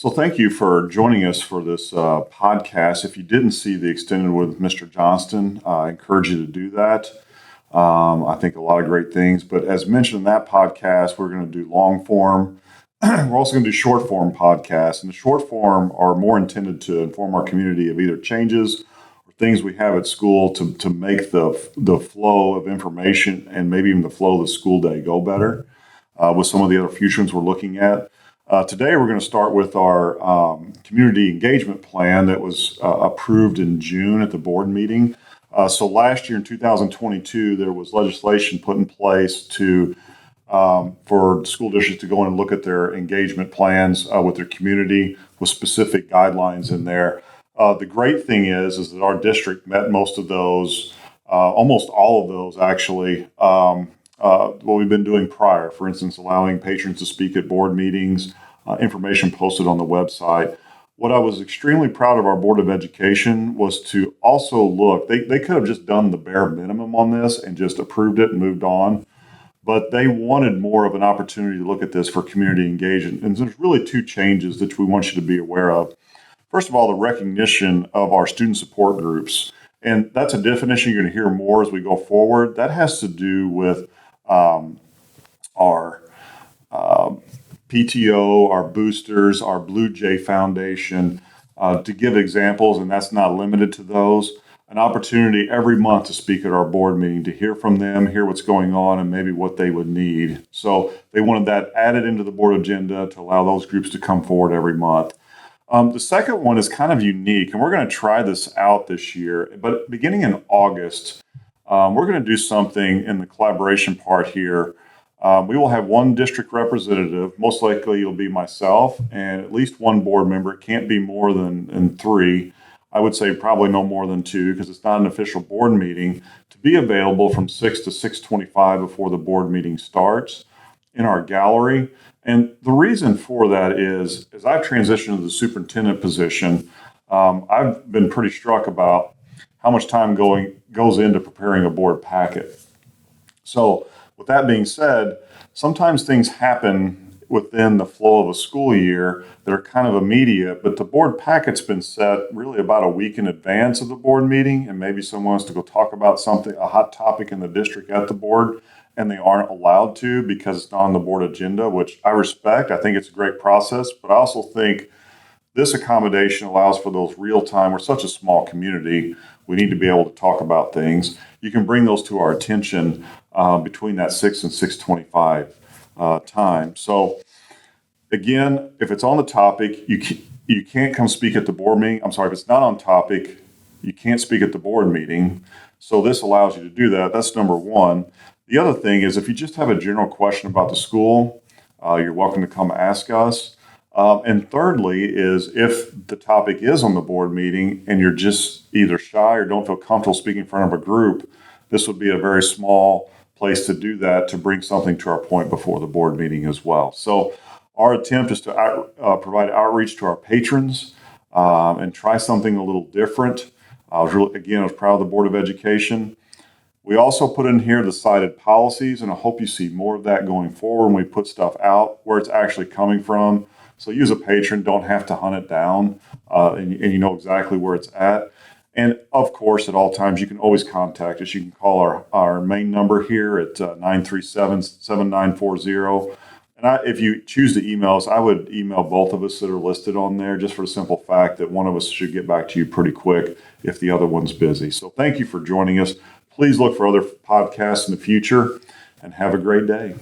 So thank you for joining us for this podcast. If you didn't see the extended with Mr. Johnston, I encourage you to do that. I think a lot of great things. But as mentioned in that podcast, we're going to do long form. We're also going to do short form podcasts. And the short form are more intended to inform our community of either changes or things we have at school to make the flow of information and maybe even the flow of the school day go better with some of the other future ones we're looking at. Today, we're going to start with our community engagement plan that was approved in June at the board meeting. So last year in 2022, there was legislation put in place for school districts to go in and look at their engagement plans with their community with specific guidelines in there. The great thing is that our district met most of those, almost all of those actually, what we've been doing prior. For instance, allowing patrons to speak at board meetings, information posted on the website. What I was extremely proud of our Board of Education was to also look, they could have just done the bare minimum on this and just approved it and moved on, but they wanted more of an opportunity to look at this for community engagement. And there's really two changes that we want you to be aware of. First of all, the recognition of our student support groups. And that's a definition you're going to hear more as we go forward. That has to do with our PTO, our boosters, our Blue Jay Foundation, to give examples, and that's not limited to those. An opportunity every month to speak at our board meeting, to hear from them, hear what's going on, and maybe what they would need. So they wanted that added into the board agenda to allow those groups to come forward every month. The second one is kind of unique, and we're going to try this out this year, but beginning in August, we're going to do something in the collaboration part here. We will have one district representative. Most likely it'll be myself and at least one board member. It can't be more than three. I would say probably no more than two because it's not an official board meeting, to be available from 6 to 6:25 before the board meeting starts in our gallery. And the reason for that is, as I've transitioned to the superintendent position, I've been pretty struck about how much time goes into preparing a board packet. So with that being said, sometimes things happen within the flow of a school year that are kind of immediate, but the board packet's been set really about a week in advance of the board meeting, and maybe someone wants to go talk about something, a hot topic in the district at the board, and they aren't allowed to because it's not on the board agenda, which I respect. I think it's a great process, but I also think this accommodation allows for those real time. We're such a small community. We need to be able to talk about things. You can bring those to our attention between that 6 and 6:25 time. So again, if it's on the topic, you can't come speak at the board meeting. I'm sorry, if it's not on topic, you can't speak at the board meeting. So this allows you to do that. That's number one. The other thing is, if you just have a general question about the school, you're welcome to come ask us. And thirdly is, if the topic is on the board meeting and you're just either shy or don't feel comfortable speaking in front of a group, this would be a very small place to do that, to bring something to our point before the board meeting as well. So our attempt is to provide outreach to our patrons and try something a little different. I was proud of the Board of Education. We also put in here the cited policies, and I hope you see more of that going forward when we put stuff out, where it's actually coming from. So you as a patron don't have to hunt it down, and you know exactly where it's at. And of course, at all times, you can always contact us. You can call our main number here at 937-7940. And if you choose to email us, I would email both of us that are listed on there, just for the simple fact that one of us should get back to you pretty quick if the other one's busy. So thank you for joining us. Please look for other podcasts in the future, and have a great day.